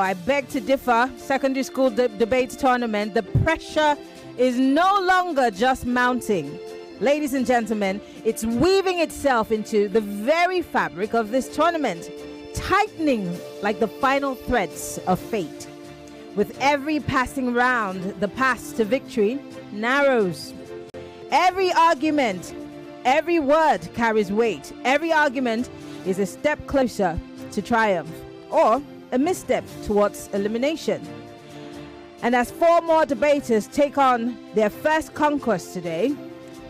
I beg to differ. Secondary school debate tournament. The pressure is no longer just mounting. Ladies and gentlemen, it's weaving itself into the very fabric of this tournament, tightening like the final threads of fate. With every passing round, the path to victory narrows. Every argument, every word carries weight. Every argument is a step closer to triumph or a misstep towards elimination. And as 4 more debaters take on their first conquest today,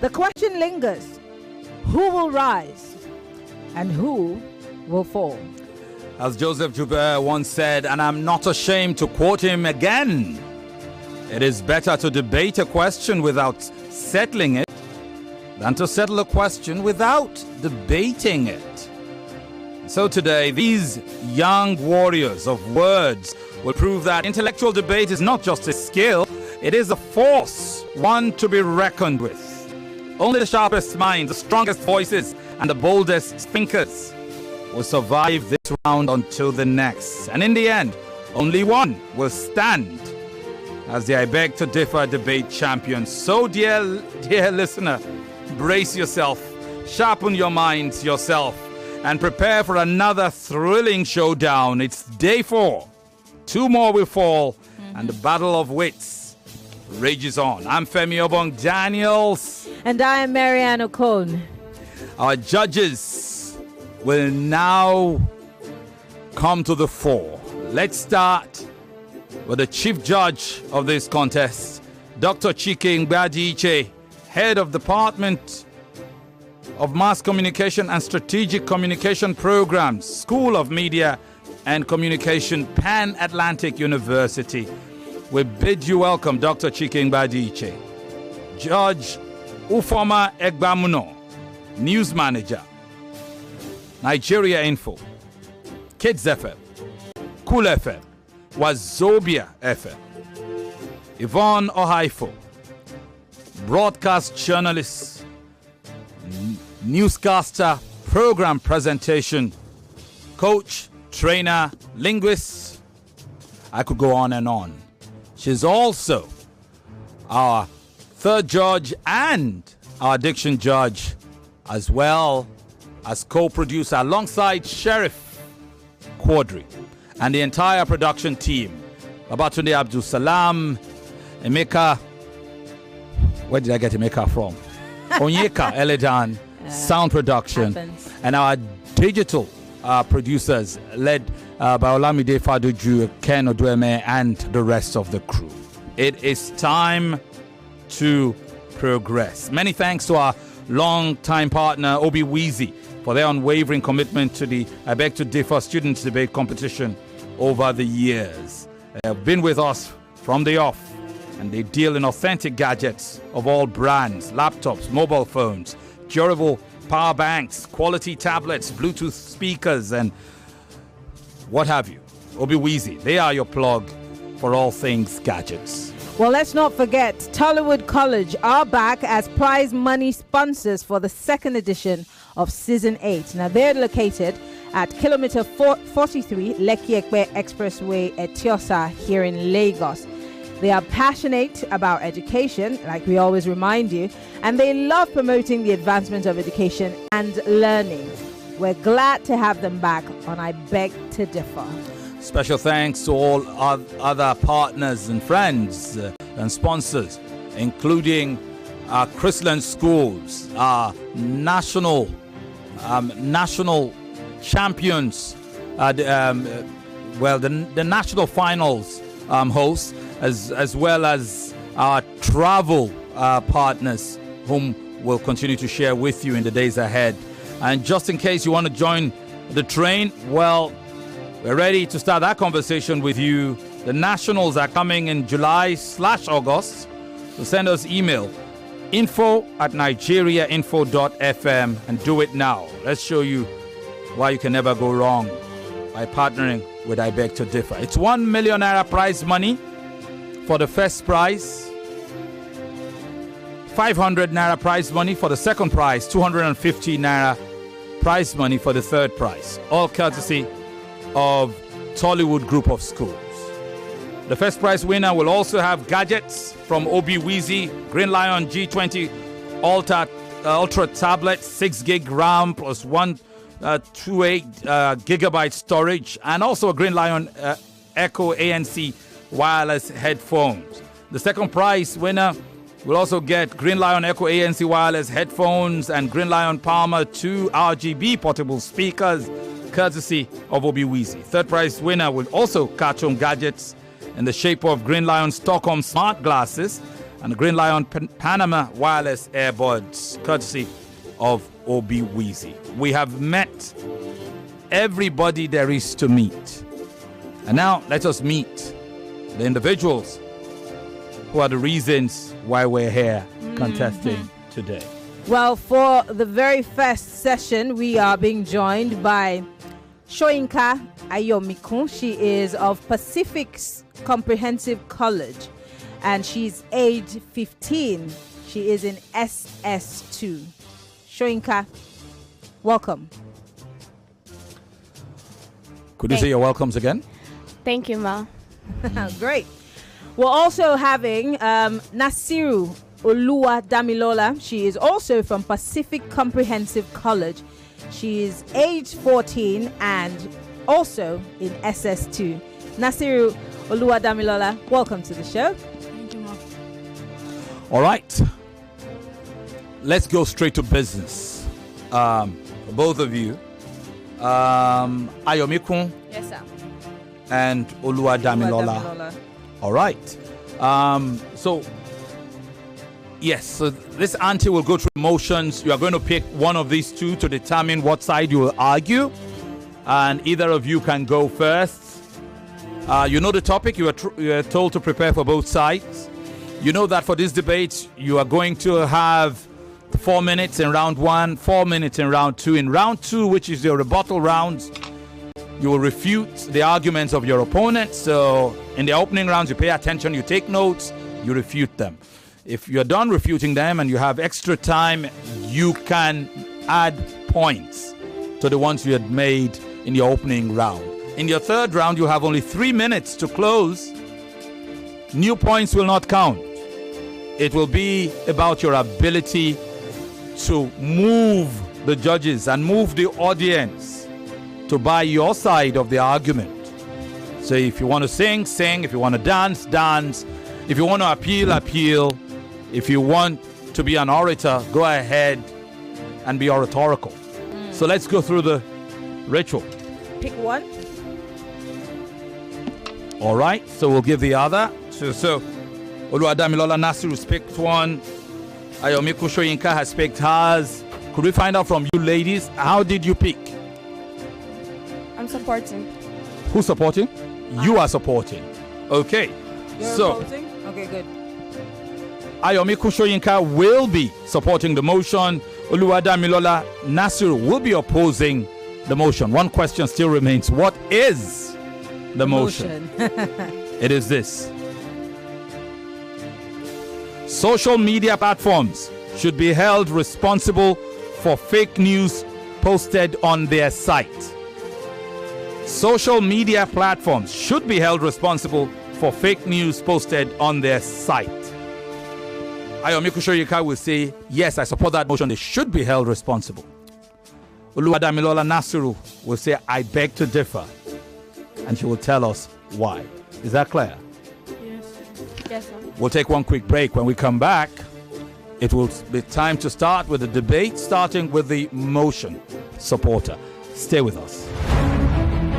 the question lingers: who will rise and who will fall? As Joseph Joubert once said, and I'm not ashamed to quote him again, it is better to debate a question without settling it than to settle a question without debating it. So today, these young warriors of words will prove that intellectual debate is not just a skill, it is a force, one to be reckoned with. Only the sharpest minds, the strongest voices, and the boldest thinkers will survive this round until the next. And in the end, only one will stand as the I Beg to Differ debate champion. So dear listener, brace yourself, sharpen your minds yourself, and prepare for another thrilling showdown. It's day 4. 2 more will fall, and the battle of wits rages on. I'm Femi Obong-Daniels. And I am Maryann Okon. Our judges will now come to the fore. Let's start with the chief judge of this contest, Dr. Chike Ngbadiche, head of Department of Mass Communication and Strategic Communication Programs, School of Media and Communication, Pan-Atlantic University. We bid you welcome, Dr. Chike Ngbadiche. Judge Ufoma Egbamuno, News Manager, Nigeria Info, Kids FM, Cool FM, Wazobia FM. Yvonne Ohaifo, broadcast journalist, newscaster, program presentation, coach, trainer, linguist. I could go on and on. She's also our third judge and our diction judge, as well as co-producer alongside Sheriff Quadri and the entire production team. Babatunde Abdul Salam, Emeka, where did I get Emeka from? Onyeka Eledan, sound production, happens. And our digital producers led by Olamide Fadoju, Ken Odueme, and the rest of the crew. It is time to progress. Many thanks to our long-time partner, Obi Weezy, for their unwavering commitment to the I Beg to Differ Students Debate Competition over the years. They have been with us from the off, and they deal in authentic gadgets of all brands, laptops, mobile phones, durable power banks, quality tablets, Bluetooth speakers, and what have you. Obi Weezy, they are your plug for all things gadgets. Well, let's not forget, Tollywood College are back as prize money sponsors for the second edition of Season 8. Now, they're located at kilometer 43 Lekki-Ekpe Expressway at Tiosa here in Lagos. They are passionate about education, like we always remind you, and they love promoting the advancement of education and learning. We're glad to have them back on I Beg to Differ. Special thanks to all other partners and friends and sponsors, including our Chrisland schools, our national champions, the national finals hosts, as well as our travel partners, whom we'll continue to share with you in the days ahead. And just in case you want to join the train, well, we're ready to start that conversation with you. The nationals are coming in July/August. So send us email info@nigeriainfo.fm and do it now. Let's show you why you can never go wrong by partnering with I Beg to Differ. It's 1 million naira prize money for the first prize, 500 naira prize money for the second prize, 250 naira prize money for the third prize, all courtesy of Tollywood Group of Schools. The first prize winner will also have gadgets from Obi-Weezy, Green Lion G20 Ultra Tablet, 6 gig RAM plus 128 gigabyte storage, and also a Green Lion Echo ANC wireless headphones. The second prize winner will also get Green Lion Echo ANC wireless headphones and Green Lion Palmer 2 RGB portable speakers, courtesy of Obi-Weezy. Third prize winner will also catch home gadgets in the shape of Green Lion Stockholm smart glasses and Green Lion Panama wireless earbuds, courtesy of Obi-Weezy. We have met everybody there is to meet. And now let us meet the individuals who are the reasons why we're here contesting today. Well, for the very first session, we are being joined by Shoyinka Ayomikun. She is of Pacific's Comprehensive College and she's age 15. She is in SS2. Shoyinka, welcome. Could you say your welcomes again? Thank you, Ma. Great. We're also having Nasiru Oluwadamilola. She is also from Pacific Comprehensive College. She is age 14 and also in SS2. Nasiru Oluwadamilola, welcome to the show. Thank you, Ma. All right. Let's go straight to business. Both of you. Ayomikun. Yes, sir. And Oluwadamilola. All right. So this auntie will go through motions. You are going to pick one of these two to determine what side you will argue. And either of you can go first. You know the topic. You are told to prepare for both sides. You know that for this debate, you are going to have 4 minutes in round 1, 4 minutes in round 2. In round 2, which is your rebuttal rounds, you will refute the arguments of your opponent. So in the opening rounds, you pay attention, you take notes, you refute them. If you're done refuting them and you have extra time, you can add points to the ones you had made in your opening round. In your third round, you have only 3 minutes to close. New points will not count. It will be about your ability to move the judges and move the audience to buy your side of the argument. So if you want to sing, sing. If you want to dance, dance. If you want to appeal, appeal. If you want to be an orator, go ahead and be oratorical. So let's go through the ritual. Pick one. All right, so we'll give the other. So Oluwadamilola Nasiru's picked one. Ayomikun Shoyinka has picked hers. Could we find out from you ladies, how did you pick? I'm supporting. Who's supporting? You are supporting. Okay. You're so opposing? Okay, good. Ayomikun Shoyinka will be supporting the motion. Oluwadamilola Nasiru will be opposing the motion. One question still remains. What is the motion? It is this. Social media platforms should be held responsible for fake news posted on their site. Social media platforms should be held responsible for fake news posted on their site. Ayomikun Shoyinka will say, yes, I support that motion. They should be held responsible. Oluwadamilola Nasiru will say, I beg to differ. And she will tell us why. Is that clear? Yes. Yes, sir. We'll take one quick break. When we come back, it will be time to start with the debate, starting with the motion supporter. Stay with us.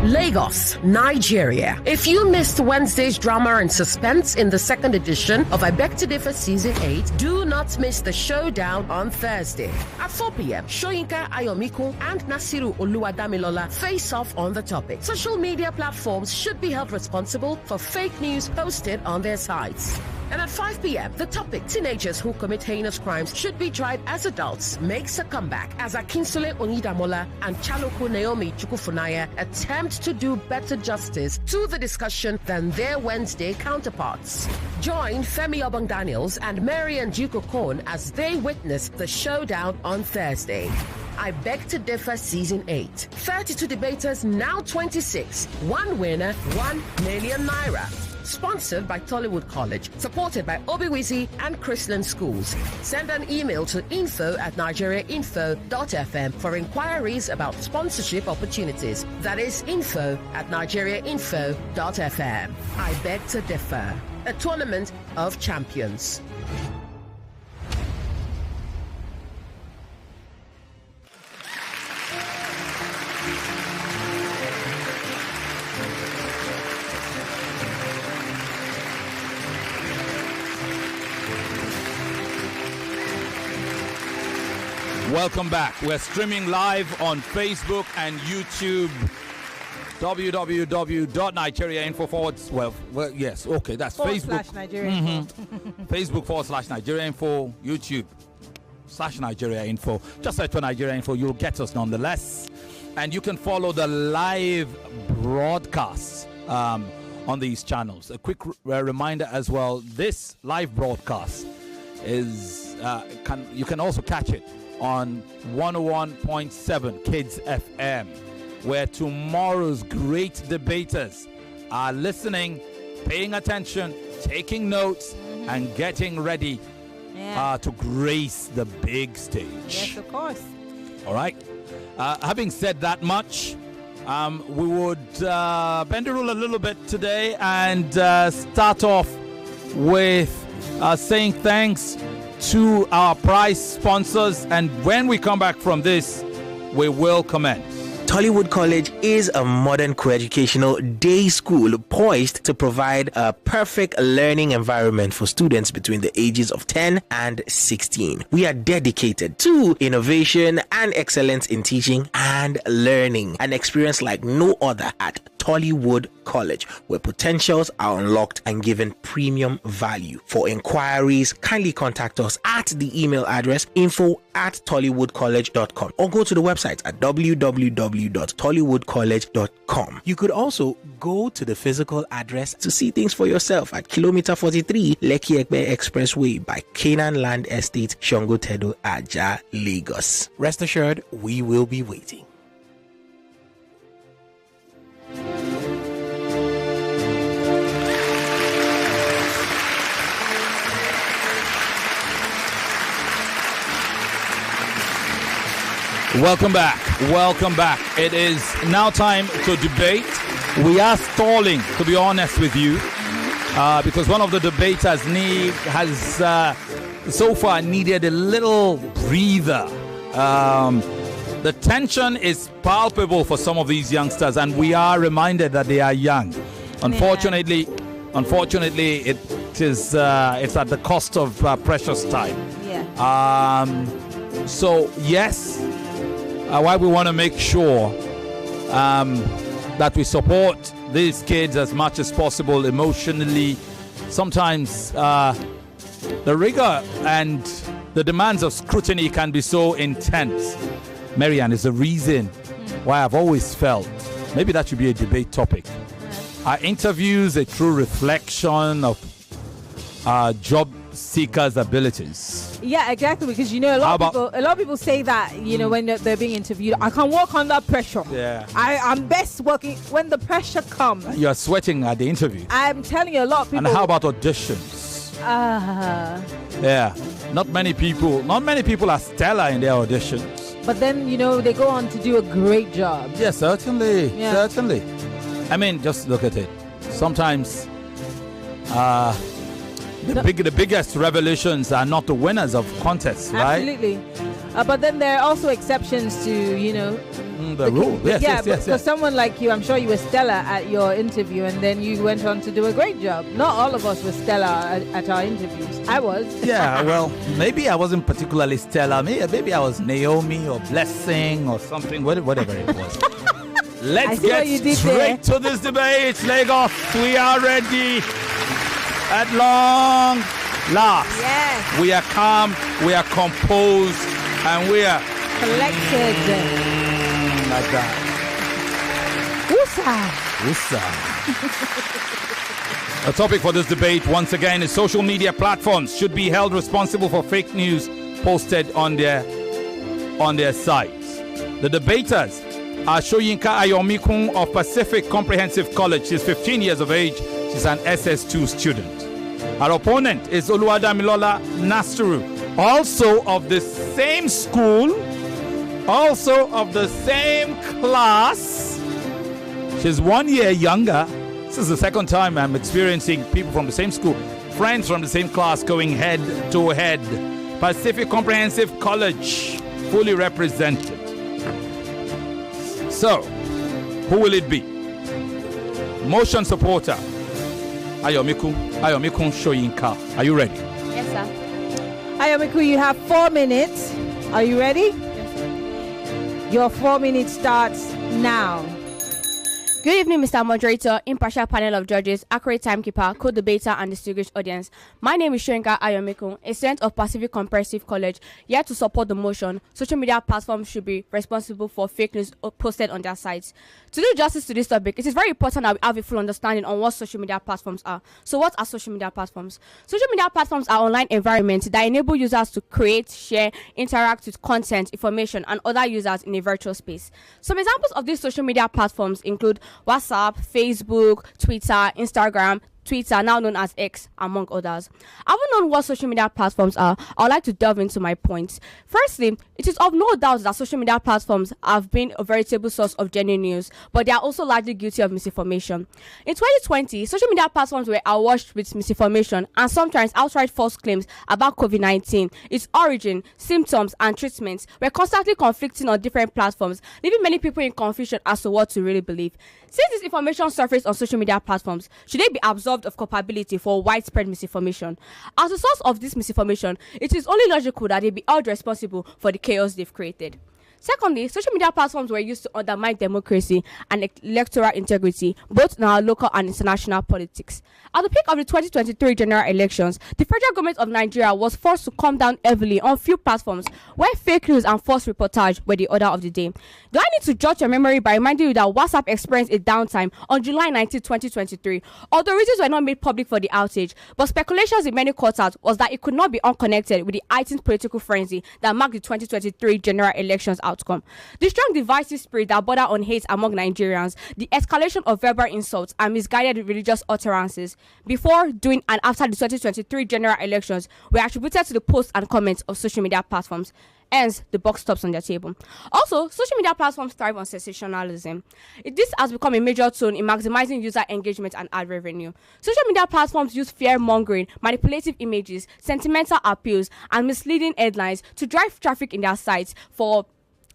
Lagos, Nigeria. If you missed Wednesday's drama and suspense in the second edition of I Beg to Differ Season 8, do not miss the showdown on Thursday. At 4 p.m., Shoyinka Ayomikun and Nasiru Oluwadamilola face off on the topic. Social media platforms should be held responsible for fake news posted on their sites. And at 5 p.m., the topic, teenagers who commit heinous crimes should be tried as adults, makes a comeback as Akinsule Onidamola and Chaloko Naomi Chukwufunaya attempt to do better justice to the discussion than their Wednesday counterparts. Join Femi Obong-Daniels and Maryann Okon as they witness the showdown on Thursday. I Beg to Differ Season 8. 32 debaters, now 26. One winner, 1 million naira. Sponsored by Tollywood College. Supported by Obiwisi and Christian Schools. Send an email to info@nigeriainfo.fm for inquiries about sponsorship opportunities. That is info@nigeriainfo.fm. I beg to differ. A tournament of champions. Welcome back. We're streaming live on Facebook and YouTube. www.nigeriainfo yes, okay, that's Facebook. /Nigeria Info. Facebook /Nigeria Info, YouTube /Nigeria Info. Just search for Nigeria Info, you'll get us nonetheless. And you can follow the live broadcasts on these channels. A quick reminder as well, this live broadcast is you can also catch it on 101.7 Kids FM, where tomorrow's great debaters are listening, paying attention, taking notes, and getting ready to grace the big stage. Yes, of course. All right. Having said that much, we would bend the rule a little bit today and start off with saying thanks to our prize sponsors, and when we come back from this, we will commence. Tollywood College is a modern co-educational day school poised to provide a perfect learning environment for students between the ages of 10 and 16. We are dedicated to innovation and excellence in teaching and learning, an experience like no other at Tollywood College, where potentials are unlocked and given premium value. For inquiries, kindly contact us at the email address info@tollywoodcollege.com or go to the website at www.tollywoodcollege.com. You could also go to the physical address to see things for yourself at kilometer 43 Lekki Egbe Expressway by Canaan Land Estate, Shongotedo, Aja, Lagos. Rest assured, we will be waiting. Welcome back. Welcome back. It is now time to debate. We are stalling, to be honest with you, because one of the debaters has so far needed a little breather. The tension is palpable for some of these youngsters, and we are reminded that they are young. Unfortunately, it's at the cost of precious time. Yeah. So yes. Why we want to make sure that we support these kids as much as possible emotionally. Sometimes the rigor and the demands of scrutiny can be so intense. Maryann, is the reason why I've always felt maybe that should be a debate topic. Are interviews a true reflection of job seekers' abilities? Yeah, exactly. Because a lot of people say that when they're being interviewed, I can work under pressure. Yeah, I'm best working when the pressure comes. You are sweating at the interview. I'm telling you, a lot of people. And how about auditions? Yeah, not many people are stellar in their auditions. But then they go on to do a great job. Yeah, certainly. Yeah. Certainly. I mean, just look at it. Sometimes the biggest revelations are not the winners of contests, right? Absolutely. But then there are also exceptions to, the rule. Yes. Because someone like you, I'm sure you were stellar at your interview, and then you went on to do a great job. Not all of us were stellar at our interviews. I was. Yeah, well, maybe I wasn't particularly stellar. Maybe I was Naomi or Blessing or something, whatever it was. Let's get straight to this debate, Lagos. We are ready. At long last, yes. We are calm, we are composed, and we are collected. Like that. Woosah. The topic for this debate, once again, is social media platforms should be held responsible for fake news posted on their sites. The debaters are Shoyinka Ayomikun of Pacific Comprehensive College. She's 15 years of age, She's an SS2 student. Her opponent is Oluwadamilola Nasiru, also of the same school, also of the same class. She's 1 year younger. This is the second time I'm experiencing people from the same school, friends from the same class going head to head. Pacific Comprehensive College, fully represented. So, who will it be? Motion supporter, Ayomikun Shoyinka. Are you ready? Yes, sir. Ayomikun, you have 4 minutes. Are you ready? Yes, sir. Your 4 minutes starts now. Good evening, Mr. Moderator, impartial panel of judges, accurate timekeeper, co-debater, and distinguished audience. My name is Shoyinka Ayomikun, a student of Pacific Comprehensive College, here to support the motion. Social media platforms should be responsible for fake news posted on their sites. To do justice to this topic, it is very important that we have a full understanding on what social media platforms are. So what are social media platforms? Social media platforms are online environments that enable users to create, share, interact with content, information, and other users in a virtual space. Some examples of these social media platforms include WhatsApp, Facebook, Twitter, Instagram, Twitter, now known as X, among others. Having known what social media platforms are, I would like to delve into my points. Firstly, it is of no doubt that social media platforms have been a veritable source of genuine news, but they are also largely guilty of misinformation. In 2020, social media platforms were awash with misinformation and sometimes outright false claims about COVID-19. Its origin, symptoms, and treatments were constantly conflicting on different platforms, leaving many people in confusion as to what to really believe. Since this information surfaced on social media platforms, should they be absorbed of culpability for widespread misinformation? As a source of this misinformation, it is only logical that they be held responsible for the chaos they've created. Secondly, social media platforms were used to undermine democracy and electoral integrity, both in our local and international politics. At the peak of the 2023 general elections, the federal government of Nigeria was forced to come down heavily on few platforms where fake news and false reportage were the order of the day. Do I need to jot your memory by reminding you that WhatsApp experienced a downtime on July 19, 2023? Although reasons were not made public for the outage, but speculations in many quarters was that it could not be unconnected with the heightened political frenzy that marked the 2023 general elections outcome. The strong divisive spirit that bordered on hate among Nigerians, the escalation of verbal insults and misguided religious utterances before, during, and after the 2023 general elections were attributed to the posts and comments of social media platforms. Hence, the buck stops on their table. Also, social media platforms thrive on sensationalism. This has become a major tool in maximizing user engagement and ad revenue. Social media platforms use fear-mongering, manipulative images, sentimental appeals, and misleading headlines to drive traffic in their sites for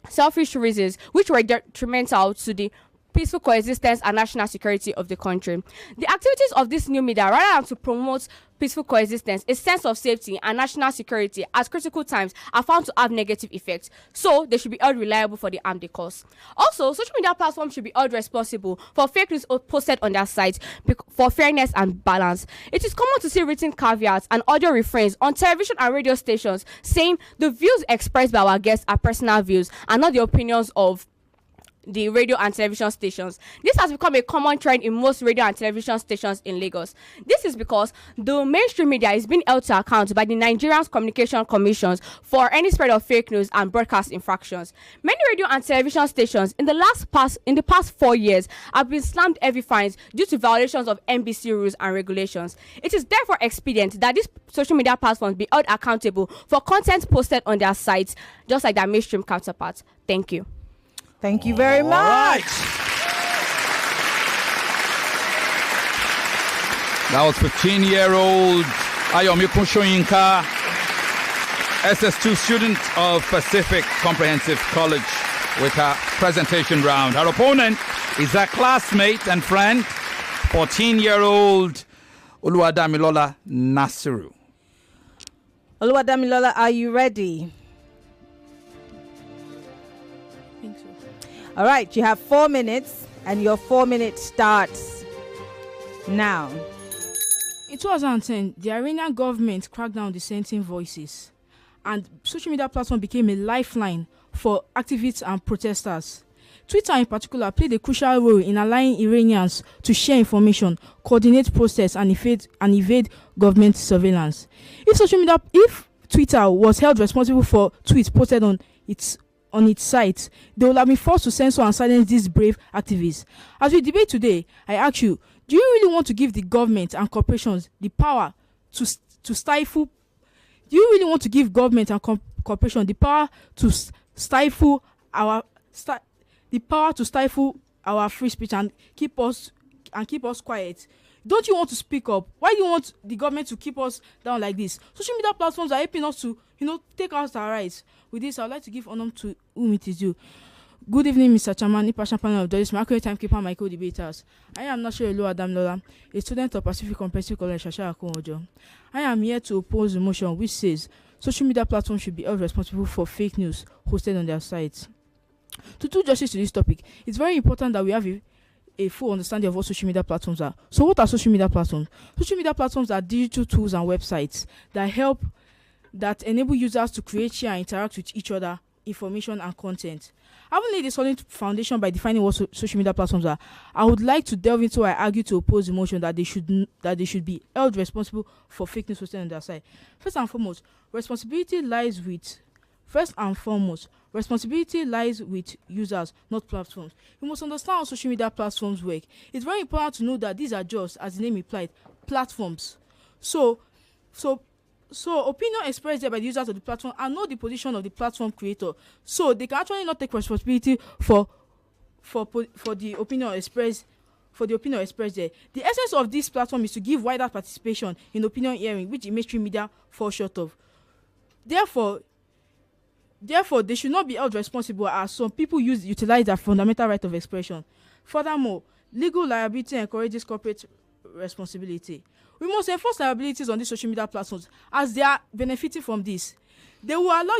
selfish reasons, which were detrimental to the peaceful coexistence and national security of the country. The activities of this new media, rather than to promote peaceful coexistence, a sense of safety and national security at critical times, are found to have negative effects. So they should be held reliable for the harm they cause. Also, social media platforms should be held responsible for fake news posted on their sites for fairness and balance. It is common to see written caveats and audio refrains on television and radio stations saying the views expressed by our guests are personal views and not the opinions of the radio and television stations. This has become a common trend in most radio and television stations in Lagos. This is because the mainstream media is being held to account by the Nigerian Communication Commissions for any spread of fake news and broadcast infractions. Many radio and television stations in the past 4 years have been slammed heavy fines due to violations of NBC rules and regulations. It is therefore expedient that these social media platforms be held accountable for content posted on their sites, just like their mainstream counterparts. Thank you. Thank you very much. Right. That was 15-year-old Ayomikun Shoyinka, SS2 student of Pacific Comprehensive College, with her presentation round. Her opponent is her classmate and friend, 14-year-old Oluwadamilola Nasiru. Oluwadamilola, are you ready? All right, you have 4 minutes, and your 4 minutes starts now. In 2010, the Iranian government cracked down on dissenting voices, and social media platform became a lifeline for activists and protesters. Twitter in particular played a crucial role in allowing Iranians to share information, coordinate protests, and evade government surveillance. If Twitter was held responsible for tweets posted on its site, they will have been forced to censor and silence these brave activists. As we debate today, I ask you, Do you really want to give the government and corporations the power to stifle? Do you really want to give government and corporation the power to stifle our free speech and keep us quiet? Don't you want to speak up? Why do you want the government to keep us down like this? Social media platforms are helping us to, take out our rights. With this, I would like to give honor to whom it is due. Good evening, Mr. Chairman, Intermission panel of judges, my accurate timekeeper, my co-debaters. I am Nasiru Oluwadamilola, a student of Pacific Comprehensive College, Okon. I am here to oppose the motion which says social media platforms should be held responsible for fake news hosted on their sites. To do justice to this topic, it's very important that we have a full understanding of what social media platforms are. So what are social media platforms? Social media platforms are digital tools and websites that enable users to create, share, and interact with each other, information, and content. Having laid a solid foundation by defining what social media platforms are, I would like to delve into why I argue to oppose the motion that they should be held responsible for fake news hosted on their site. First and foremost, responsibility lies with users, not platforms. You must understand how social media platforms work. It's very important to know that these are just, as the name implied, platforms. So opinion expressed there by the users of the platform are not the position of the platform creator. So they can actually not take responsibility for the opinion expressed. For the opinion expressed there. The essence of this platform is to give wider participation in opinion hearing, which the mainstream media falls short of. Therefore, they should not be held responsible as some people utilize their fundamental right of expression. Furthermore, legal liability encourages corporate responsibility. We must enforce liabilities on these social media platforms as they are benefiting from this. They will allow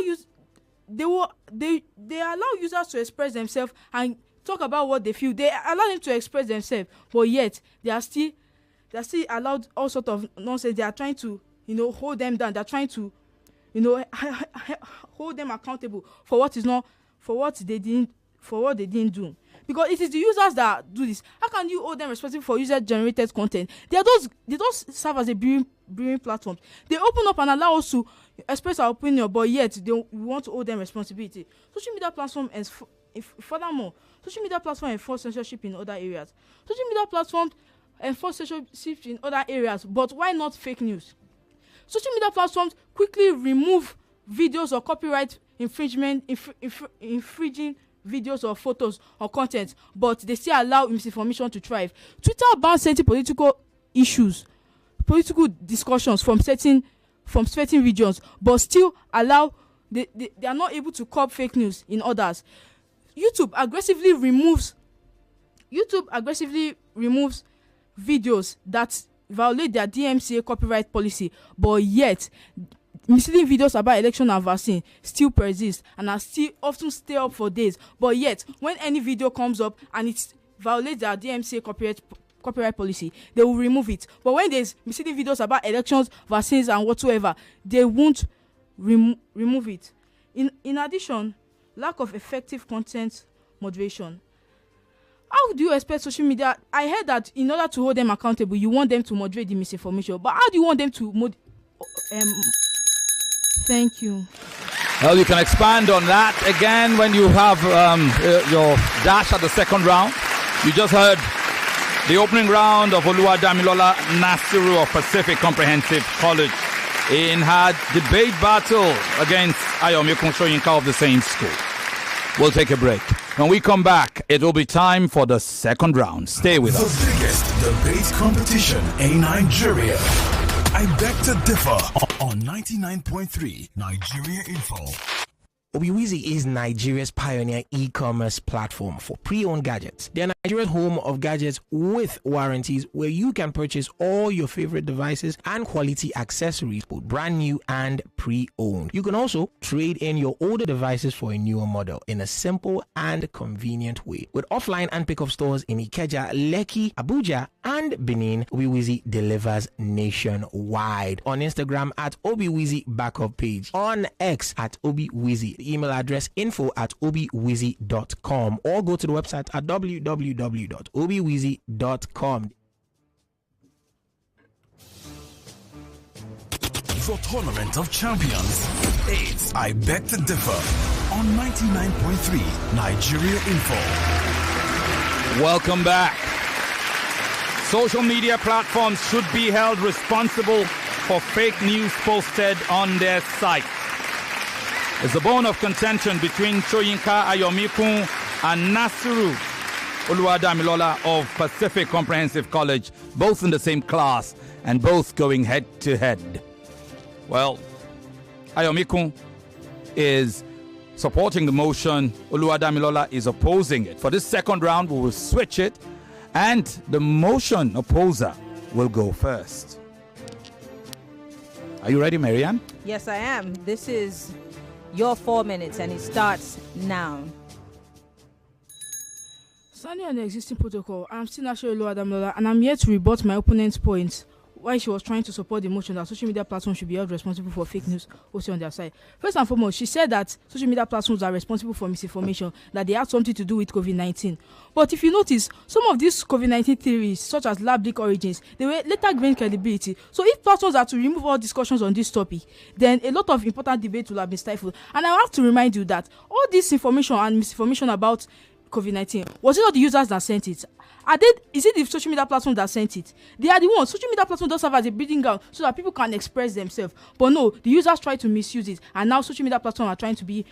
allow users to express themselves and talk about what they feel. They allow them to express themselves, but yet they are still allowed all sort of nonsense. They are trying to hold them down. They are trying to hold them accountable for what they didn't do. Because it is the users that do this. How can you hold them responsible for user-generated content? They don't serve as a brewing platform. They open up and allow us to express our opinion, but yet we want to hold them responsibility. Social media platform furthermore, social media platforms enforce censorship in other areas. Social media platforms enforce censorship in other areas, but why not fake news? Social media platforms quickly remove videos or copyright infringing videos or photos or content, but they still allow misinformation to thrive. Twitter bans certain political discussions from certain regions, but still allow they are not able to curb fake news in others. YouTube aggressively removes videos that violate their DMCA copyright policy, but yet misleading videos about election and vaccine still persist and are still often stay up for days. But yet, when any video comes up and it violates their DMCA copyright policy, they will remove it. But when there's misleading videos about elections, vaccines, and whatsoever, they won't remove it. In addition, lack of effective content moderation. How do you expect social media? I heard that in order to hold them accountable, you want them to moderate the misinformation. But how do you want them to Thank you. Well, you can expand on that again when you have your dash at the second round. You just heard the opening round of Oluwadamilola Nasiru of Pacific Comprehensive College in her debate battle against Ayomikun Shoyinka of the same school. We'll take a break. When we come back, it will be time for the second round. Stay with us. The biggest debate competition in Nigeria. I beg to differ on 99.3 Nigeria Info. Obiwizi is Nigeria's pioneer e-commerce platform for pre-owned gadgets. They are Nigeria's home of gadgets with warranties where you can purchase all your favorite devices and quality accessories, both brand new and pre-owned. You can also trade in your older devices for a newer model in a simple and convenient way. With offline and pickup stores in Ikeja, Lekki, Abuja, and Benin, Obiwizi delivers nationwide. On Instagram at Obiwizi Backup Page, on X at Obiwizi. Email address info@obiwizi.com or go to the website at www.obiwizi.com. The Tournament of Champions. It's I Beg to Differ on 99.3 Nigeria Info. Welcome back. Social media platforms should be held responsible for fake news posted on their site. It's a bone of contention between Shoyinka, Ayomikun, and Nasiru, Oluwadamilola of Pacific Comprehensive College, both in the same class and both going head to head. Well, Ayomikun is supporting the motion. Oluwadamilola is opposing it. For this second round, we will switch it, and the motion opposer will go first. Are you ready, Maryann? Yes, I am. This is your 4 minutes, and it starts now. Standing on the existing protocol, I'm still Nasiru Oluwadamilola, and I'm here to rebut my opponent's point why she was trying to support the motion that social media platforms should be held responsible for fake news hosted on their side. First and foremost, she said that social media platforms are responsible for misinformation, that they have something to do with COVID-19. But if you notice, some of these COVID-19 theories, such as lab leak origins, they were later gained credibility. So if platforms are to remove all discussions on this topic, then a lot of important debate will have been stifled. And I have to remind you that all this information and misinformation about COVID-19, was it not the users that sent it? Is it the social media platform that sent it? They are the ones. Social media platform does serve as a breeding ground so that people can express themselves. But no, the users try to misuse it, and now social media platforms are trying to be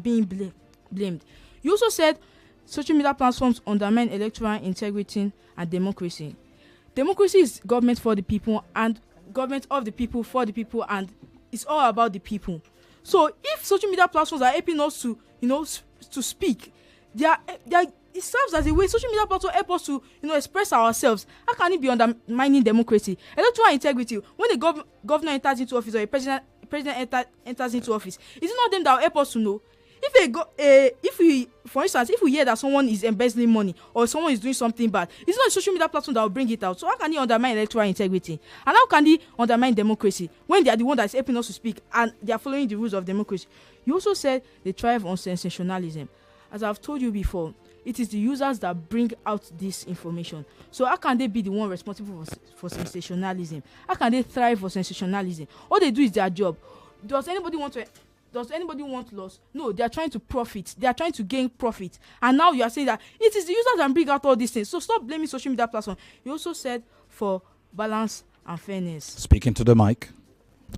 being blamed. You also said social media platforms undermine electoral integrity and democracy. Democracy is government for the people and government of the people for the people, and it's all about the people. So if social media platforms are helping us to, to speak, it serves as a way. Social media platforms help us to, express ourselves. How can it be undermining democracy? Electoral integrity. When a governor enters into office or a president enters into office, is it not them that will help us to know? For instance, if we hear that someone is embezzling money or someone is doing something bad, it's not a social media platform that will bring it out. So how can he undermine electoral integrity? And how can he undermine democracy when they are the one that is helping us to speak and they are following the rules of democracy? You also said they thrive on sensationalism. As I've told you before, it is the users that bring out this information. So how can they be the one responsible for sensationalism? How can they thrive for sensationalism? All they do is their job. Does anybody want loss? No, they are trying to profit. They are trying to gain profit. And now you are saying that it is the users that bring out all these things. So stop blaming social media platform. You also said for balance and fairness. Speaking to the mic.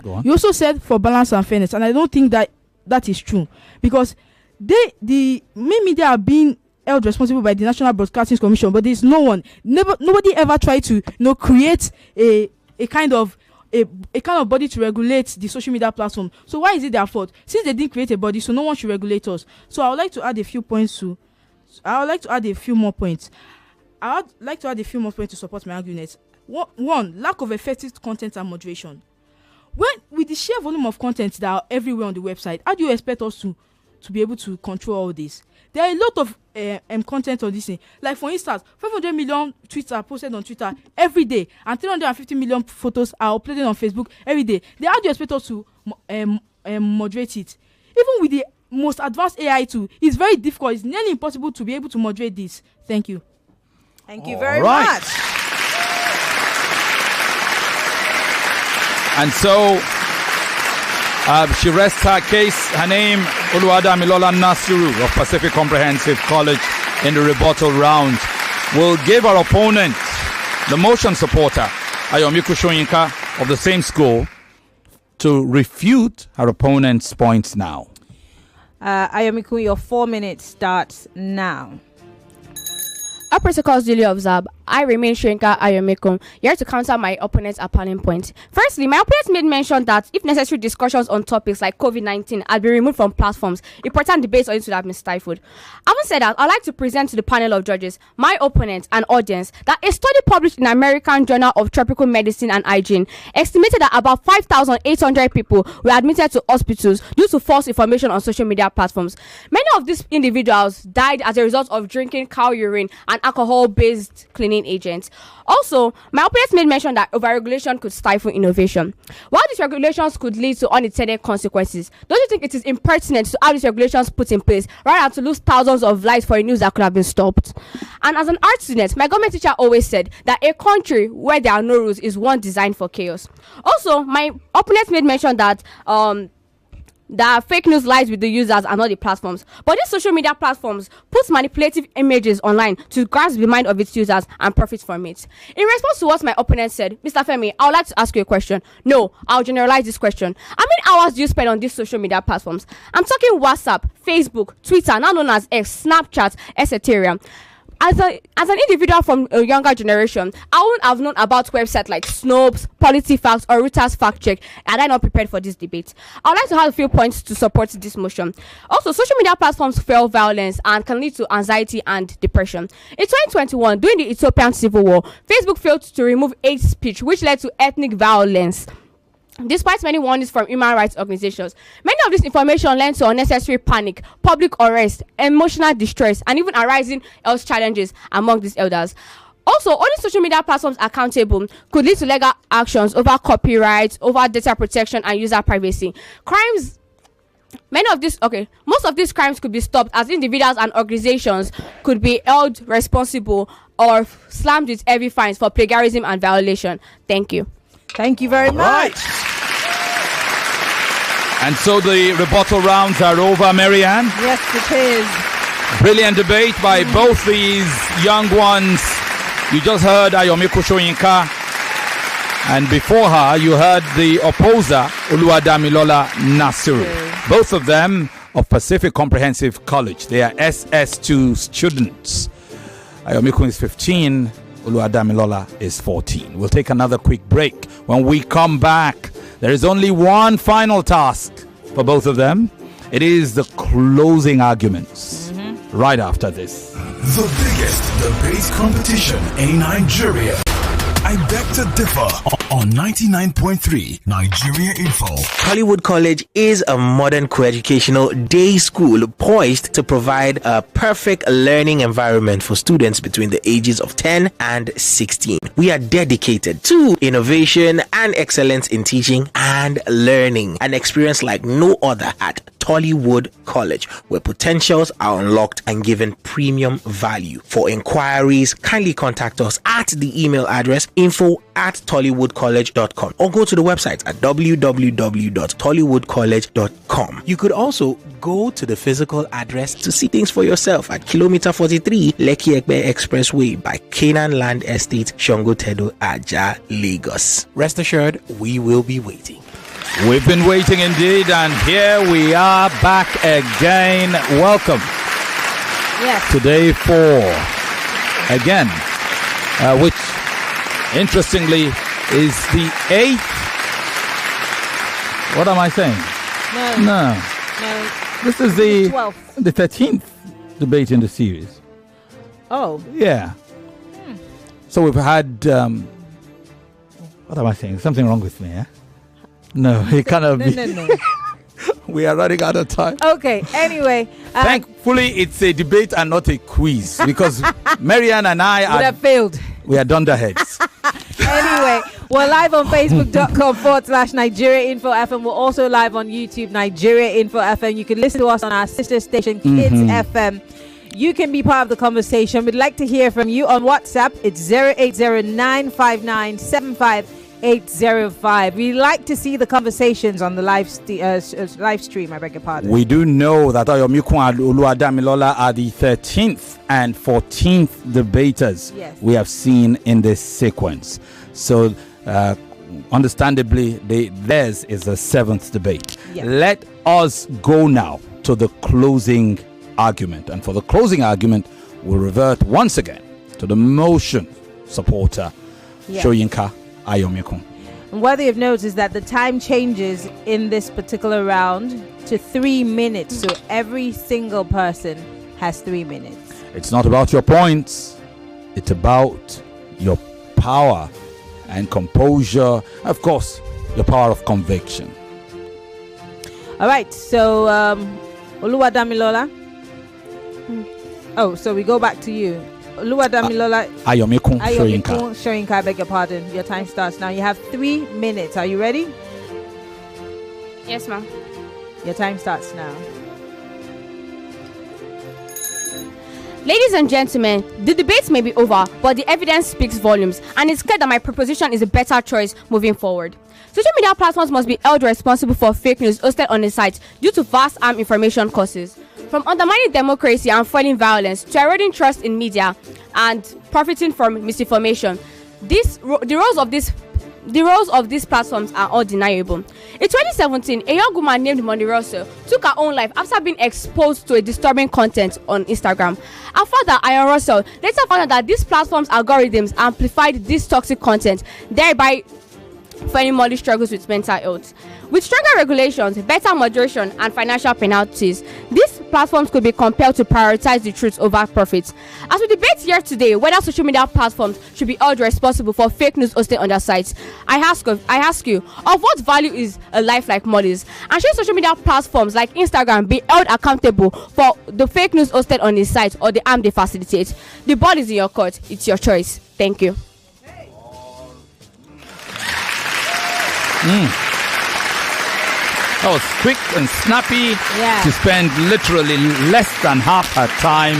Go on. You also said for balance and fairness, and I don't think that is true, because the main media are being held responsible by the National Broadcasting Commission, but there's nobody ever tried to create a kind of body to regulate the social media platform. So why is it their fault? Since they didn't create a body, so no one should regulate us. So I would like to add a few more points to support my argument. One, lack of effective content and moderation. With the sheer volume of content that are everywhere on the website, how do you expect us to be able to control all this? There are a lot of content on this thing. Like, for instance, 500 million tweets are posted on Twitter every day, and 350 million photos are uploaded on Facebook every day. Then how do you expect us to moderate it? Even with the most advanced AI tool, it's very difficult. It's nearly impossible to be able to moderate this. Thank you. Thank you very much. And so she rests her case. Her name, Oluwadamilola Nasiru of Pacific Comprehensive College, in the rebuttal round, will give her opponent, the motion supporter, Ayomikun Shoyinka of the same school, to refute her opponent's points now. Ayomikun, your 4 minutes starts now. Our protocols duly observed. I remain Shoyinka Ayomikun, here to counter my opponent's appalling point. Firstly, my opponent made mention that if necessary discussions on topics like COVID-19 had been removed from platforms, important debates on it would have been stifled. Having said that, I'd like to present to the panel of judges, my opponent and audience, that a study published in the American Journal of Tropical Medicine and Hygiene estimated that about 5,800 people were admitted to hospitals due to false information on social media platforms. Many of these individuals died as a result of drinking cow urine and alcohol-based cleaning agents. Also, my opponent made mention that overregulation could stifle innovation. While these regulations could lead to unintended consequences, don't you think it is impertinent to have these regulations put in place rather than to lose thousands of lives for a news that could have been stopped? And as an art student, my government teacher always said that a country where there are no rules is one designed for chaos. Also, my opponent made mention that that fake news lies with the users and not the platforms. But these social media platforms put manipulative images online to grasp the mind of its users and profit from it. In response to what my opponent said, Mr. Femi, I would like to ask you a question. No, I'll generalize this question. How many hours do you spend on these social media platforms? I'm talking WhatsApp, Facebook, Twitter, now known as X, Snapchat, etc. As an individual from a younger generation, I wouldn't have known about websites like Snopes, PolitiFacts, or Reuters Fact Check had I not prepared for this debate. I would like to have a few points to support this motion. Also, social media platforms fuel violence and can lead to anxiety and depression. In 2021, during the Ethiopian Civil War, Facebook failed to remove hate speech, which led to ethnic violence. Despite many warnings from human rights organizations, many of this information led to unnecessary panic, public arrest, emotional distress, and even arising health challenges among these elders. Also, only social media platforms accountable could lead to legal actions over copyright, over data protection, and user privacy. Most of these crimes could be stopped as individuals and organizations could be held responsible or slammed with heavy fines for plagiarism and violation. Thank you. Thank you very much. And so the rebuttal rounds are over, Maryann. Yes, it is. Brilliant debate by both these young ones. You just heard Ayomikun Shoyinka, and before her, you heard the opposer, Oluwadamilola Nasiru. Both of them of Pacific Comprehensive College. They are SS2 students. Ayomikun is 15. Oluwadamilola is 14. We'll take another quick break. When we come back, there is only one final task for both of them. It is the closing arguments. Right after this. The biggest debate competition in Nigeria. I beg to differ on 99.3 Nigeria Info. Tollywood College is a modern co-educational day school poised to provide a perfect learning environment for students between the ages of 10 and 16. We are dedicated to innovation and excellence in teaching and learning, an experience like no other at Tollywood College, where potentials are unlocked and given premium value. For inquiries, kindly contact us at the email address info@tollywoodcollege.com or go to the website at www.tollywoodcollege.com. You could also go to the physical address to see things for yourself at kilometer 43 Lekki Ekpe Expressway by Canaan Land Estate, Shongotedo, Aja, Lagos. Rest assured, we will be waiting. We've been waiting indeed, and here we are back again. Welcome. Yes. Today for, again, which interestingly is the 8th. What am I saying? No. This is the 13th debate in the series. Oh. Yeah. So we've had, what am I saying? Something wrong with me, yeah? No, it cannot be. No. We are running out of time. Okay, anyway. Thankfully, it's a debate and not a quiz, because Maryann and I would have failed. We are dunderheads. Anyway, we're live on Facebook.com/Nigeria Info FM. We're also live on YouTube, Nigeria Info FM. You can listen to us on our sister station, Kids FM. You can be part of the conversation. We'd like to hear from you on WhatsApp. It's 08095975805. We like to see the conversations on the live stream. I beg your pardon. We do know that Ayomikun and Oluwadamilola are the 13th and 14th debaters we have seen in this sequence. So, understandably, theirs is the 7th debate. Yeah. Let us go now to the closing argument. And for the closing argument, we'll revert once again to the motion supporter, Shoyinka Ayomikun. Worthy of note is that the time changes in this particular round to 3 minutes. So every single person has 3 minutes. It's not about your points. It's about your power and composure. Of course, your power of conviction. All right. So, Oluwadamilola. Oh, so we go back to you. Oluwadamilola. Ayomikun Shoyinka, I beg your pardon. Your time starts now. You have 3 minutes. Are you ready? Yes, ma'am. Your time starts now. Ladies and gentlemen, the debates may be over, but the evidence speaks volumes, and it's clear that my proposition is a better choice moving forward. Social media platforms must be held responsible for fake news hosted on the site due to vast armed information causes. From undermining democracy and fueling violence to eroding trust in media and profiting from misinformation, the roles of these platforms are undeniable. In 2017, a young woman named Maryann took her own life after being exposed to a disturbing content on Instagram. Her father, Maryann, later found out that these platforms' algorithms amplified this toxic content, thereby Femi Molly struggles with mental health. With stronger regulations, better moderation, and financial penalties, these platforms could be compelled to prioritize the truth over profits. As we debate here today whether social media platforms should be held responsible for fake news hosted on their sites, I ask you, of what value is a life like Molly's? And should social media platforms like Instagram be held accountable for the fake news hosted on its site or the harm they facilitate? The ball is in your court. It's your choice. Thank you. That was quick and snappy. She spent literally less than half her time.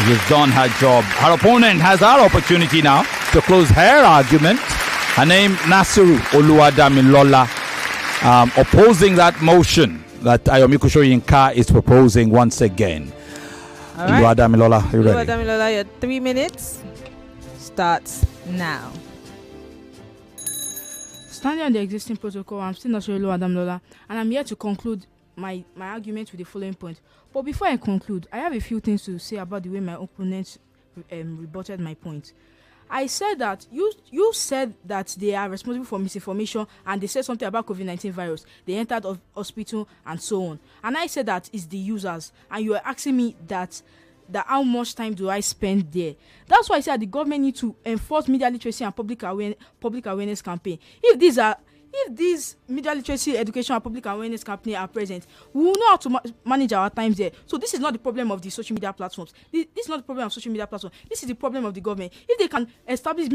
She's done her job. Her opponent has our opportunity now to close her argument. Her name, Nasiru Oluwadamilola, opposing that motion that Ayomikun Shoyinka is proposing once again. All right. Oluwadamilola, you ready? Oluwadamilola, your 3 minutes starts now. Standing on the existing protocol, I'm still Nasiru Oluwadamilola, and I'm here to conclude my argument with the following point. But before I conclude, I have a few things to say about the way my opponents rebutted my point. I said that you said that they are responsible for misinformation, and they said something about COVID-19 virus. They entered hospital and so on. And I said that it's the users, and you are asking me that how much time do I spend there? That's why I said the government need to enforce media literacy and public awareness campaign. If these media literacy, education, and public awareness campaign are present, we will know how to manage our times there. So this is not the problem of the social media platforms. This is not the problem of social media platforms. This is the problem of the government. If they can establish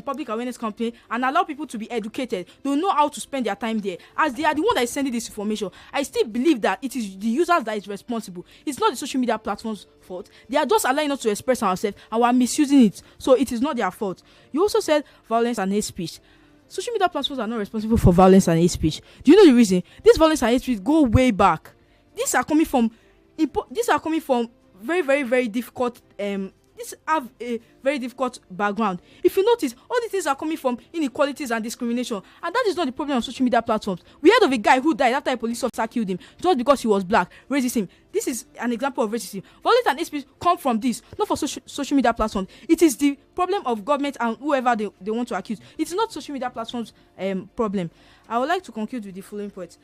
public awareness campaign and allow people to be educated, they will know how to spend their time there. As they are the one that is sending this information, I still believe that it is the users that is responsible. It's not the social media platforms' fault. They are just allowing us to express ourselves, and we are misusing it. So it is not their fault. You also said violence and hate speech. Social media platforms are not responsible for violence and hate speech. Do you know the reason? This violence and hate speech go way back. These are coming from very, very, very difficult. These have a very difficult background. If you notice, all these things are coming from inequalities and discrimination, and that is not the problem of social media platforms. We heard of a guy who died after a police officer killed him just because he was black. Racism. This is an example of racism. Violence and hate speech come from this, not for social media platforms. It is the problem of government and whoever they want to accuse. It is not social media platforms' problem. I would like to conclude with the following point.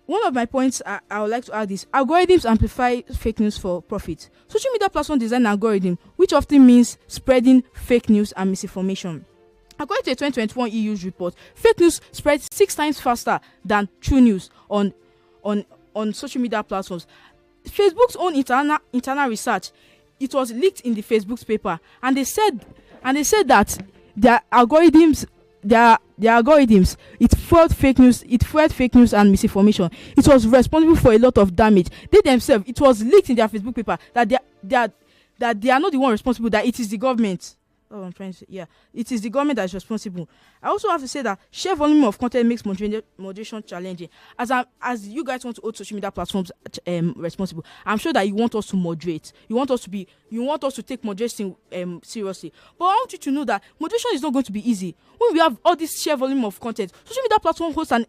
One of my points I would like to add is algorithms amplify fake news for profit. Social media platforms design algorithm, which often means spreading fake news and misinformation. According to a 2021 EU's report, fake news spreads 6 times faster than true news on social media platforms. Facebook's own internal research, it was leaked in the Facebook's paper, and they said that their algorithms, it fueled fake news and misinformation. It was responsible for a lot of damage. They themselves, it was leaked in their Facebook paper that they are not the one responsible, that it is the government. Oh, I'm trying to say, yeah, it is the government that is responsible. I also have to say that sheer volume of content makes moderation challenging. As you guys want to hold social media platforms responsible, I'm sure that you want us to moderate. You want us to take moderation seriously. But I want you to know that moderation is not going to be easy. When we have all this sheer volume of content, social media platform hosts an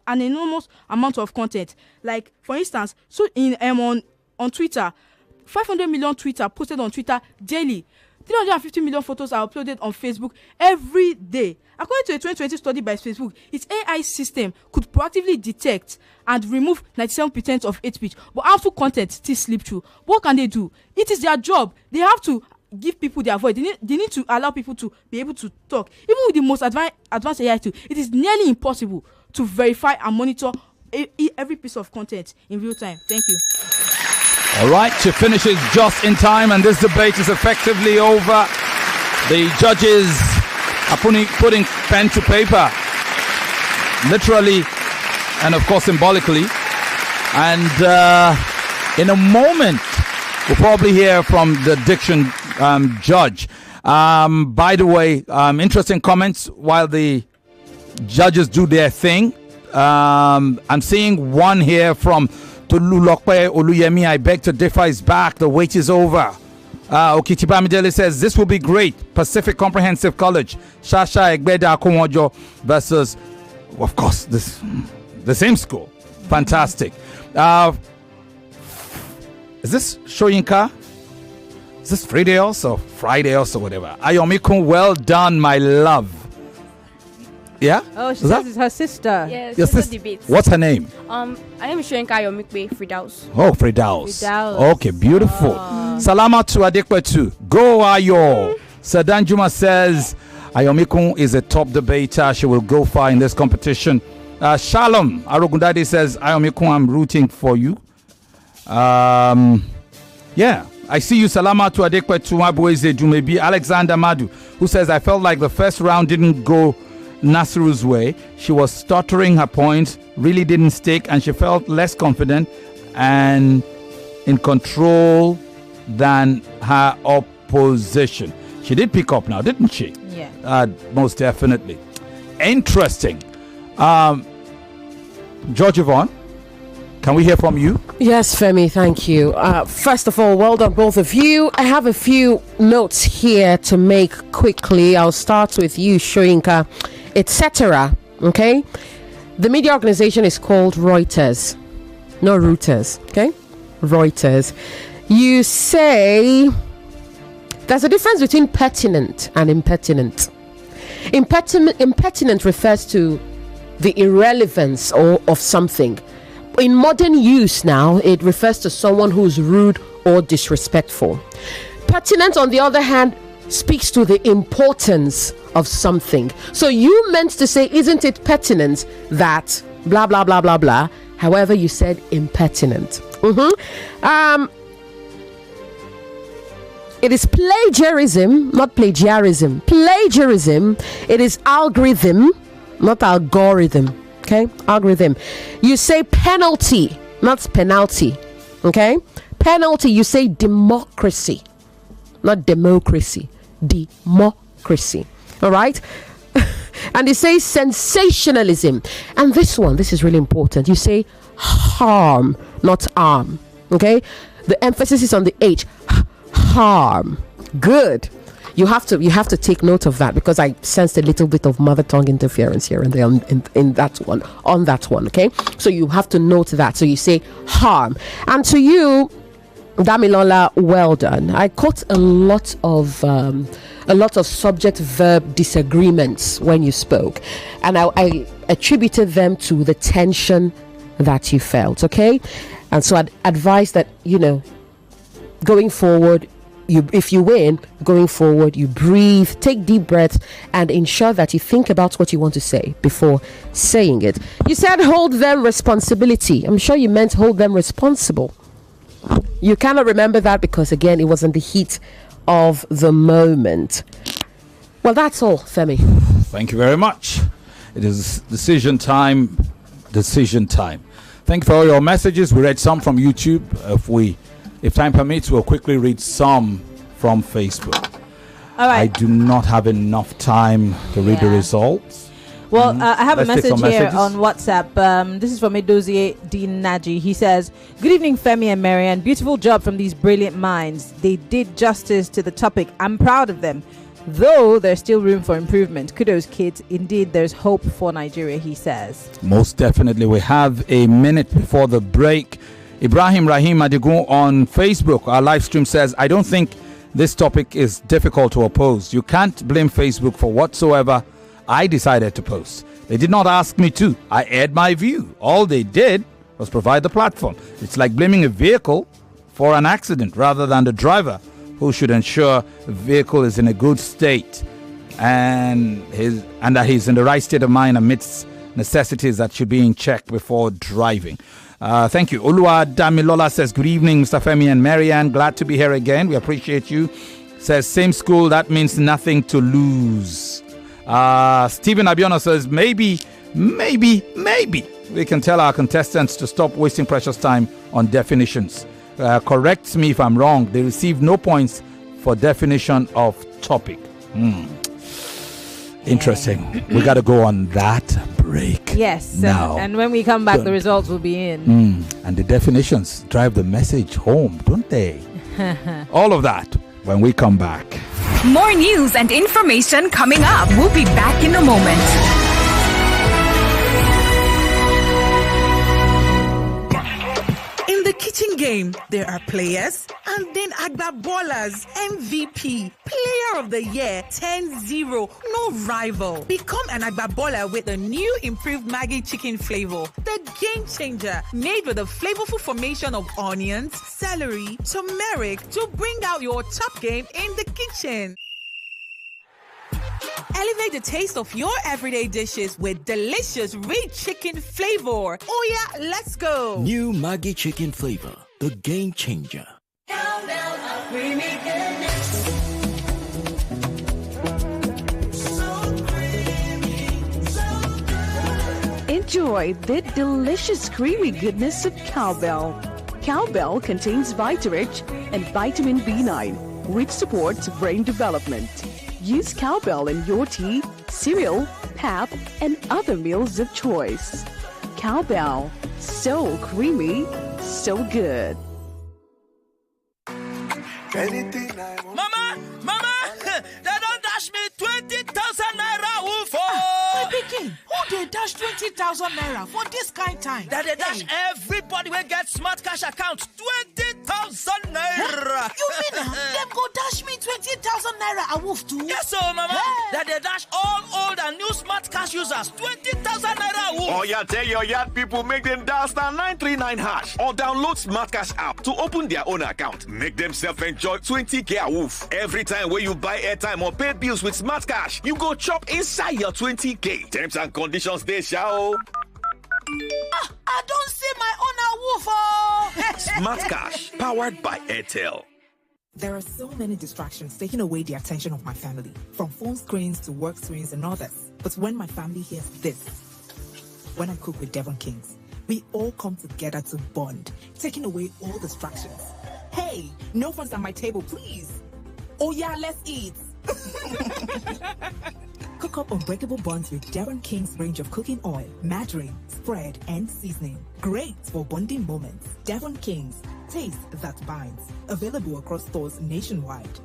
enormous amount of content. Like, for instance, so on Twitter, 500 million tweets are posted on Twitter daily. 350 million photos are uploaded on Facebook every day. According to a 2020 study by Facebook, its AI system could proactively detect and remove 97% of hate speech, but harmful content still slip through. What can they do? It is their job. They have to give people their voice. They need to allow people to be able to talk. Even with the most advanced AI tool, it is nearly impossible to verify and monitor every piece of content in real time. Thank you. All right, she finishes just in time, and this debate is effectively over. The judges are putting pen to paper, literally and of course symbolically. And in a moment, We'll probably hear from the diction judge. By the way, interesting comments while the judges do their thing. I'm seeing one here from Tolulokpe Oluyemi. I beg to differ, is back. The wait is over. Okitibamidele says this will be great. Pacific Comprehensive College, Shasha Egbeda Akunwojo versus, of course, the same school. Fantastic. Is this Shoyinka? Is this Friday also? Whatever. Ayomikun, well done, my love. Yeah? Oh, she says it's her sister. Yes, Your sister sister? debates. What's her name? I am Shoyinka Ayomikun Fridaus. Oh, Fridaus. Fridaus. Okay, beautiful. Salama to Adekwetu. Go Ayo. Sadan Juma says Ayomikun is a top debater. She will go far in this competition. Shalom Arogundade says Ayomikun, I'm rooting for you. Yeah. I see you. Salama to Adekwetu Mabueze Jumebi. Alexander Madu, who says I felt like the first round didn't go Nasiru's way. She was stuttering her points, really didn't stick, and she felt less confident and in control than her opposition. She did pick up now, didn't she? Yeah. Most definitely. Interesting. George Yvonne, can we hear from you? Yes, Femi, thank you. First of all, well done, both of you. I have a few notes here to make quickly. I'll start with you, Shoyinka, etc. Okay? The media organization is called Reuters, not Reuters. Okay? Reuters. You say there's a difference between pertinent and impertinent. Impertinent refers to the irrelevance of something. In modern use now, it refers to someone who's rude or disrespectful. Pertinent, on the other hand, speaks to the importance of something. So you meant to say, isn't it pertinent that blah, blah, blah, blah, blah. However, you said impertinent. It is plagiarism, not plagiarism. Plagiarism, it is algorithm, not algorithm. Okay, algorithm. You say penalty, not penalty. Okay, penalty, you say democracy, not democracy. Democracy. All right. And you say sensationalism. And this is really important. You say harm, not arm. Okay, the emphasis is on the H. Harm. Good. You have to take note of that, because I sensed a little bit of mother tongue interference here and there in that one, on that one. Okay, so you have to note that. So you say harm. And to you, Damilola, well done. I caught a lot of subject verb disagreements when you spoke, and I attributed them to the tension that you felt. Okay, and so I'd advise that, going forward, if you win, going forward, you breathe, take deep breaths, and ensure that you think about what you want to say before saying it. You said hold them responsibility. I'm sure you meant hold them responsible. You cannot remember that because, again, it was in the heat of the moment. Well, that's all, Femi. Thank you very much. It is decision time. Thank you for all your messages. We read some from YouTube. If time permits, we'll quickly read some from Facebook. All right. I do not have enough time to read the results. Well, I have Let's a take some message here messages. on WhatsApp. This is from Edozie Dean Naji. He says, "Good evening, Femi and Maryann. Beautiful job from these brilliant minds. They did justice to the topic. I'm proud of them. Though there's still room for improvement. Kudos, kids. Indeed, there's hope for Nigeria," he says. Most definitely. We have a minute before the break. Ibrahim Rahim Adigun on Facebook, our live stream, says, "I don't think this topic is difficult to oppose. You can't blame Facebook for whatsoever I decided to post. They did not ask me to. I aired my view. All they did was provide the platform. It's like blaming a vehicle for an accident rather than the driver, who should ensure the vehicle is in a good state and that he's in the right state of mind amidst necessities that should be in check before driving." Thank you. Oluwadamilola says, "Good evening, Mr. Femi and Maryann. Glad to be here again. We appreciate you." Says, "Same school, that means nothing to lose." Stephen Abiona says, maybe we can tell our contestants to stop wasting precious time on definitions. corrects me if I'm wrong. They receive no points for definition of topic. Interesting. We got to go on that break. Yes. Now. And when we come back, the results will be in. And the definitions drive the message home, don't they? All of that when we come back. More news and information coming up. We'll be back in a moment. In the kitchen game, there are players and then Agba Ballers, MVP, Player of the Year, 10-0, no rival. Become an Agba Baller with the new improved Maggi chicken flavor, the game changer, made with a flavorful formation of onions, celery, turmeric to bring out your top game in the kitchen. Elevate the taste of your everyday dishes with delicious rich chicken flavor. Oh yeah, let's go. New Maggi chicken flavor, the game changer. Enjoy the delicious creamy goodness of Cowbell. Cowbell contains Vitarich and vitamin B9, which supports brain development. Use Cowbell in your tea, cereal, pap, and other meals of choice. Cowbell, so creamy, so good. Mama, they don't dash me 20,000 naira woof. My pikin, who they dash 20,000 naira for this kind time? That they dash everybody will get smart cash account 20,000 naira. You mean them go dash me 20,000 naira a woof too? Yes, so mama. That they dash all old and new smart cash users 20,000 naira woof. Oh yeah, tell your yard people make them dial *939# or download Smart Cash app to open their own account. Make themselves enjoy 20k a woof. Every time when you buy airtime or pay bills with Smart Cash, you go chop inside your 20k. Terms and conditions they shall. I don't see my own woof. Oh. Smart Cash, powered by Airtel. There are so many distractions taking away the attention of my family, from phone screens to work screens and others. But when my family hears this, when I cook with Devon Kings, we all come together to bond, taking away all distractions. Hey, no phones at my table, please. Oh yeah, let's eat. Cook up unbreakable bonds with Devon King's range of cooking oil, margarine, spread, and seasoning. Great for bonding moments. Devon King's, taste that binds. Available across stores nationwide.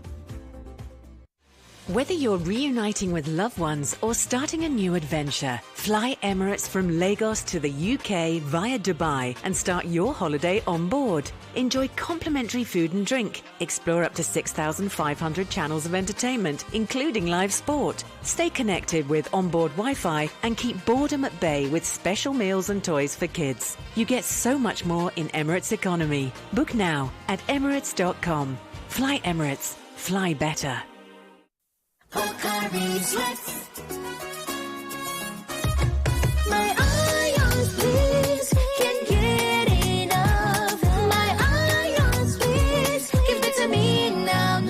Whether you're reuniting with loved ones or starting a new adventure, fly Emirates from Lagos to the UK via Dubai and start your holiday on board. Enjoy complimentary food and drink. Explore up to 6,500 channels of entertainment, including live sport. Stay connected with onboard Wi-Fi and keep boredom at bay with special meals and toys for kids. You get so much more in Emirates economy. Book now at emirates.com. Fly Emirates. Fly better. Okon sweats. My ions, please, can't get enough. My ions, please, give it to me now.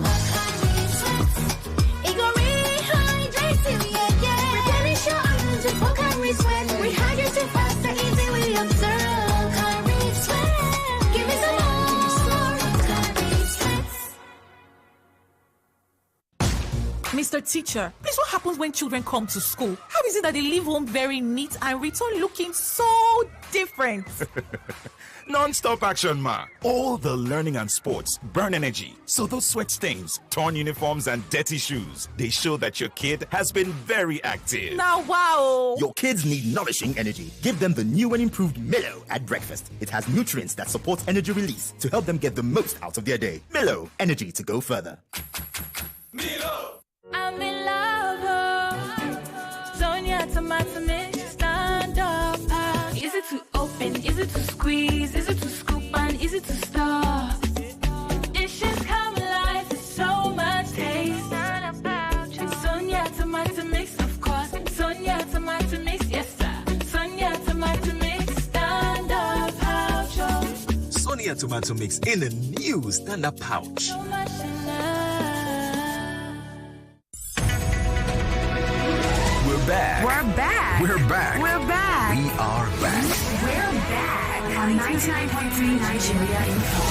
Okon sweats. It go rehydrate you, yeah. Replenish your ions with Okon sweat. Rehydrate you faster, easy we observe. Okon sweat. Give me some more. Okon sweats. Mr. Teacher, please, what happens when children come to school? How is it that they leave home very neat and return looking so different? Non-stop action, ma. All the learning and sports burn energy. So those sweat stains, torn uniforms, and dirty shoes, they show that your kid has been very active. Now, wow. Your kids need nourishing energy. Give them the new and improved Milo at breakfast. It has nutrients that support energy release to help them get the most out of their day. Milo, energy to go further. Milo. I'm in love. Sonia tomato mix, stand up. Is it to open? Is it to squeeze? Is it to scoop and is it to stir? It's just come alive. It's so much taste. Sonia tomato mix, of course. Sonia tomato mix, yes sir. Sonia tomato mix, stand up pouch. Sonia tomato mix in a new stand up pouch. So much in love. We're back. We're back. We're back. We're back. We are back. We're back on 99.3 Nigeria Info.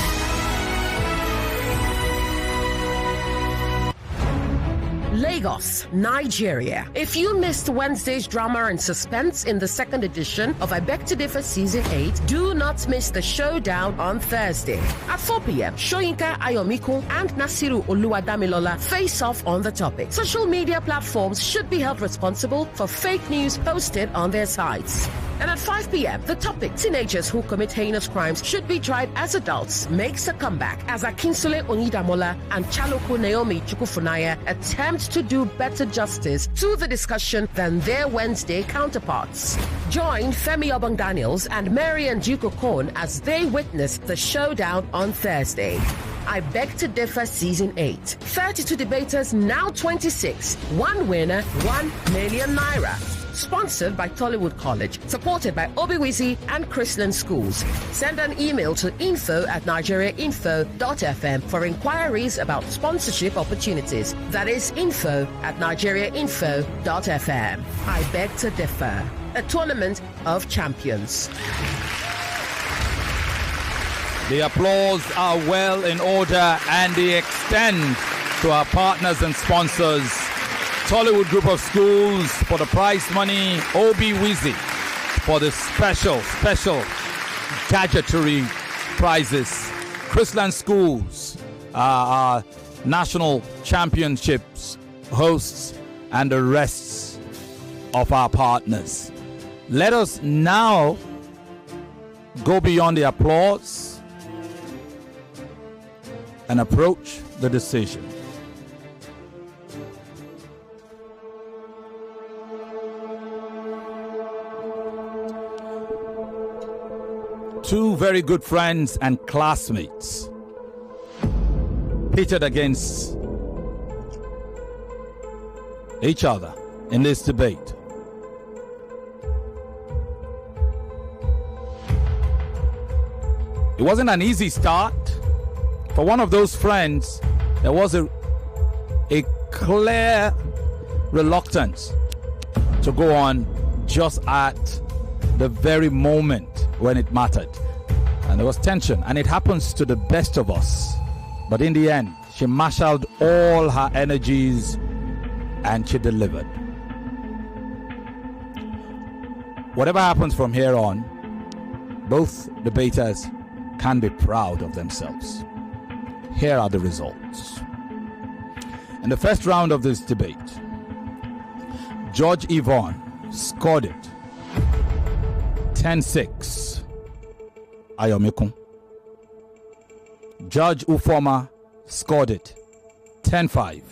Lagos, Nigeria. If you missed Wednesday's drama and suspense in the second edition of I Beg to Differ Season 8, do not miss the showdown on Thursday. At 4 p.m., Shoyinka, Ayomikun, and Nasiru Oluwadamilola face off on the topic. Social media platforms should be held responsible for fake news posted on their sites. And at 5 p.m., the topic, teenagers who commit heinous crimes should be tried as adults, makes a comeback as Akinsule Onidamola and Chaloko Naomi Chukwufunaya attempt to do better justice to the discussion than their Wednesday counterparts. Join Femi Obong-Daniels and Maryann Okon as they witness the showdown on Thursday. I Beg to Differ Season 8. 32 debaters, now 26. One winner, 1 million naira. Sponsored by Tollywood College, supported by Obiwizi and Chrisland Schools. Send an email to info@nigeriainfo.fm for inquiries about sponsorship opportunities. That is info@nigeriainfo.fm. I Beg to Differ, a tournament of champions. The applause are well in order, and they extend to our partners and sponsors. Tollywood Group of Schools for the prize money, Obiwizi for the special gadgetry prizes, Chrisland Schools, our national championships hosts, and the rest of our partners. Let us now go beyond the applause and approach the decision. Two very good friends and classmates pitted against each other in this debate. It wasn't an easy start. For one of those friends, there was a clear reluctance to go on just at the very moment when it mattered. And there was tension, and it happens to the best of us. But in the end, she marshaled all her energies and she delivered. Whatever happens from here on, both debaters can be proud of themselves. Here are the results. In the first round of this debate, Judge Yvonne scored it 10-6. Ayomikun. Judge Ufoma scored it 10-5.